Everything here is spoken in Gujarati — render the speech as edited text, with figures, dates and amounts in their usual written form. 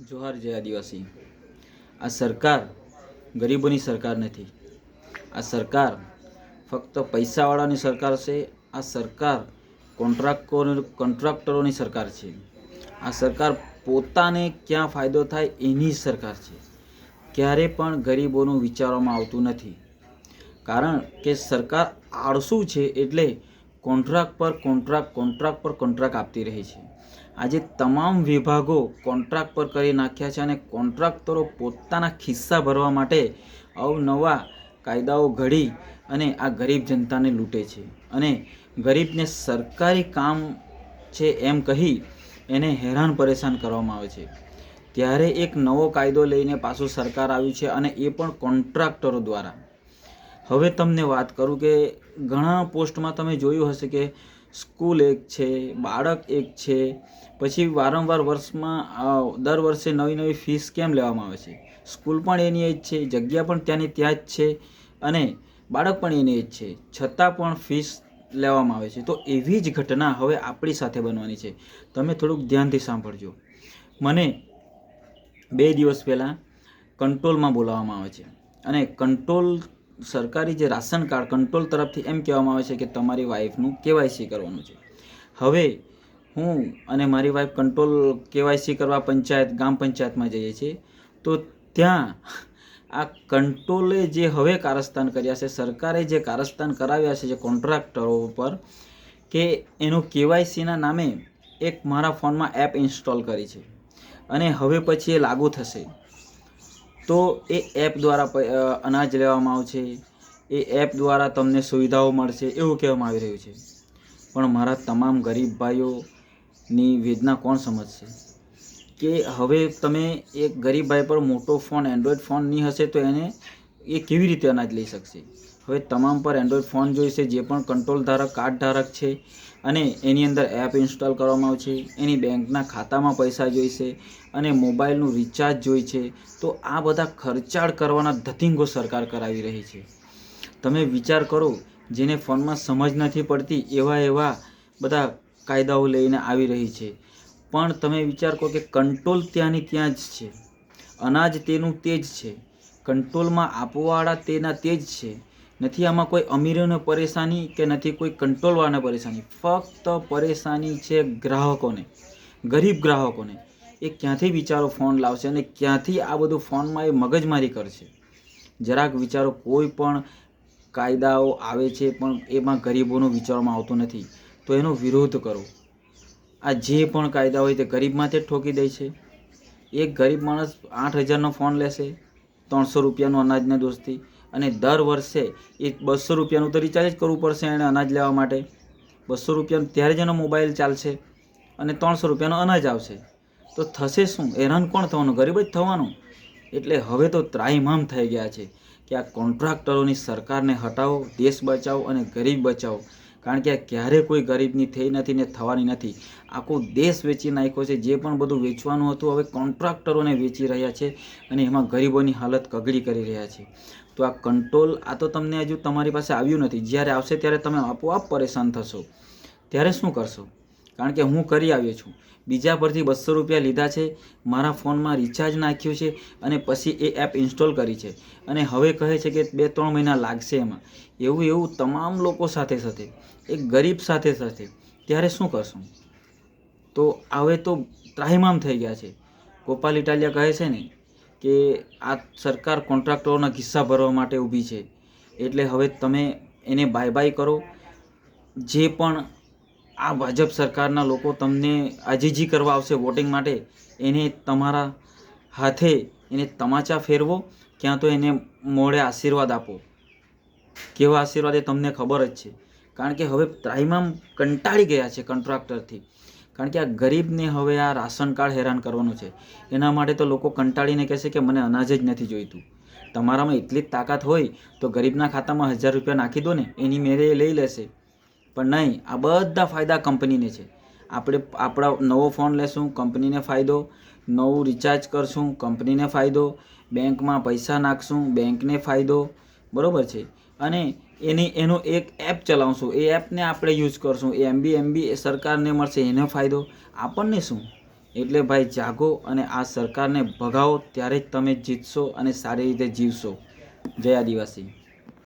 જોહાર જય આદિવાસી। આ સરકાર ગરીબોની સરકાર નથી। આ સરકાર ફક્ત પૈસાવાળાની સરકાર છે। આ સરકાર કોન્ટ્રાક્ટરોની સરકાર છે। આ સરકાર પોતાને ક્યાં ફાયદો થાય એની સરકાર છે। ક્યારે પણ ગરીબોનું વિચારવામાં આવતું નથી, કારણ કે સરકાર આળસુ છે। એટલે કોન્ટ્રાક્ટ પર કોન્ટ્રાક્ટ આપતી રહી છે। આજે તમામ વિભાગો કોન્ટ્રાક્ટ પર કરી નાખ્યા છે અને કોન્ટ્રાક્ટરો પોતાના ખિસ્સા ભરવા માટે અવનવા કાયદાઓ ઘડી અને આ ગરીબ જનતાને લૂંટે છે અને ગરીબને સરકારી કામ છે એમ કહી એને હેરાન પરેશાન કરવામાં આવે છે। ત્યારે એક નવો કાયદો લઈને પાછું સરકાર આવ્યું છે અને એ પણ કોન્ટ્રાક્ટરો દ્વારા। હવે તમને વાત કરું કે ઘણા પોસ્ટમાં તમે જોયું હશે કે સ્કૂલ એક છે, બાળક એક છે, પછી વારંવાર દર વર્ષે નવી ફીસ કેમ લેવામાં આવે છે? સ્કૂલ પણ એની જ છે, જગ્યા પણ ત્યાંની ત્યાં જ છે અને બાળક પણ એની જ છે, છતાં પણ ફીસ લેવામાં આવે છે। તો એવી જ ઘટના હવે આપણી સાથે બનવાની છે। તમે થોડુંક ધ્યાનથી સાંભળજો। મને 2 દિવસ પહેલાં કંટ્રોલમાં બોલાવવામાં આવે છે અને કંટ્રોલ સરકારી જે રાશન કાર્ડ કંટ્રોલ તરફથી એમ કહેવામાં આવે છે કે તમારી વાઈફનું કેવાયસી કરવાનું છે। હવે હું અને મારી વાઈફ કંટ્રોલ કેવાયસી કરવા ગ્રામ પંચાયતમાં જઈએ છીએ, તો ત્યાં આ કંટ્રોલે જે હવે કારસ્તાન કર્યા છે, સરકારે જે કારસ્તાન કરાવ્યા છે જે કોન્ટ્રાક્ટરો પર, કે એનું કેવાયસીના નામે એક મારા ફોનમાં એપ ઇન્સ્ટોલ કરી છે અને હવે પછી એ લાગુ થશે તો એ એપ દ્વારા અનાજ લેવામાં આવશે, એ એપ દ્વારા તમને સુવિધાઓ મળશે એવું કહેવામાં આવી રહ્યું છે। પણ મારા તમામ ગરીબ ભાઈઓની વેદના કોણ સમજશે? કે હવે તમે એક ગરીબ ભાઈ પર મોટો ફોન, એન્ડ્રોઈડ ફોન નહીં હશે તો એ કેવી રીતે અનાજ લઈ શકશે? હવે તમામ પર એન્ડ્રોઈડ ફોન જોઈશે, જે પણ કંટ્રોલ ધારક, કાર્ડ ધારક છે, અને એની અંદર એપ ઇન્સ્ટોલ કરવામાં આવશે, એની બેંકના ખાતામાં પૈસા જોઈશે અને મોબાઈલનું રિચાર્જ જોઈ છે। તો આ બધા ખર્ચાળ કરવાના ધતિંગો સરકાર કરાવી રહી છે। તમે વિચાર કરો, જેને ફોનમાં સમજ નથી પડતી એવા બધા કાયદાઓ લઈને આવી રહી છે। પણ તમે વિચાર કરો કે કંટ્રોલ ત્યાંની ત્યાં જ છે, અનાજ તેનું તે જ છે, કંટ્રોલમાં આપવાવાળા તેના તે જ છે। નથી આમાં કોઈ અમીરોને પરેશાની કે નથી કોઈ કંટ્રોલવાળાને પરેશાની, ફક્ત પરેશાની છે ગ્રાહકોને, ગરીબ ગ્રાહકોને। એ ક્યાંથી વિચારો ફોન લાવશે અને ક્યાંથી આ બધું ફોનમાં એ મગજમારી કરશે? જરાક વિચારો। કોઈ પણ કાયદાઓ આવે છે પણ એમાં ગરીબોનું વિચારવામાં આવતું નથી, તો એનો વિરોધ કરો। આ જે પણ કાયદા હોય તે ગરીબમાંથી જ ઠોકી દે છે। એક ગરીબ માણસ 8,000નો ફોન લેશે, 300 રૂપિયાનું અનાજને દોસ્તી, અને દર વર્ષે એ 200 રૂપિયાનું તો રિચાર્જ જ કરવું પડશે એણે અનાજ લેવા માટે। 200 રૂપિયાનું ત્યારે જ એનો મોબાઈલ ચાલશે અને 300 રૂપિયાનો અનાજ આવશે। તો થશે શું? હેરાન કોણ થવાનું? ગરીબ જ થવાનું। એટલે હવે તો ત્રાહિમામ થઈ ગયા છે કે આ કોન્ટ્રાક્ટરોની સરકારને હટાવો, દેશ બચાવો અને ગરીબ બચાવો। કારણ કે આ ક્યારે કોઈ ગરીબની થઈ નથી ને થવાની નથી। આખો દેશ વેચી નાખ્યો છે। જે પણ બધું વેચવાનું હતું હવે કોન્ટ્રાક્ટરોને વેચી રહ્યા છે અને એમાં ગરીબોની હાલત કગડી કરી રહ્યા છે। તો આ કંટ્રોલ, આ તો તમને હજુ તમારી પાસે આવ્યું નથી, જ્યારે આવશે ત્યારે તમે આપોઆપ પરેશાન થશો। ત્યારે શું કરશો? કારણ કે હું કરી આવ્યો છું। બીજા પરથી 200 રૂપિયા લીધા છે, મારા ફોનમાં રિચાર્જ નાખ્યું છે અને પછી એ એપ ઇન્સ્ટોલ કરી છે અને હવે કહે છે કે 2-3 મહિના લાગશે એમાં। એવું તમામ લોકો સાથે એક ગરીબ સાથે ત્યારે શું કરશું? તો હવે તો ત્રાહિમામ થઈ ગયા છે। ગોપાલ ઇટાલિયા કહે છે ને કે આ સરકાર કોન્ટ્રાક્ટરોના ખિસ્સા ભરવા માટે ઊભી છે, એટલે હવે તમે એને બાય બાય કરો। જે પણ આ ભાજપ સરકારના લોકો તમને આજીજી કરવા આવશે વોટિંગ માટે, એને તમારા હાથે એને તમાચા ફેરવો, ક્યાં તો એને મોઢે આશીર્વાદ આપો। કેવા આશીર્વાદ એ તમને ખબર જ છે। કારણ કે હવે ત્રાહિમામ કંટાળી ગયા છે કોન્ટ્રાક્ટરથી। કારણ કે આ ગરીબને હવે આ રાશન કાર્ડ હેરાન કરવાનું છે। એના માટે તો લોકો કંટાળીને કહેશે કે મને અનાજ જ નથી જોઈતું। તમારામાં એટલી જ તાકાત હોય તો ગરીબના ખાતામાં 1000 રૂપિયા નાખી દો ને, એની મેરે એ લઈ લેશે। પણ નહીં, આ બધા ફાયદા કંપનીને છે। આપણા નવો ફોન લેશું, કંપનીને ફાયદો, નવું રિચાર્જ કરશું, કંપનીને ફાયદો, બેંકમાં પૈસા નાખશું, બેંકને ફાયદો, બરાબર છે। અને એનો એક એપ ચલાવશું, એ એપને આપણે યુઝ કરશું, એ એમબી સરકારને મળશે, એને ફાયદો, આપણને શું? એટલે ભાઈ જાગો અને આ સરકારને ભગાવો, ત્યારે જ તમે જીતશો અને સારી રીતે જીવશો. જય આદિવાસી.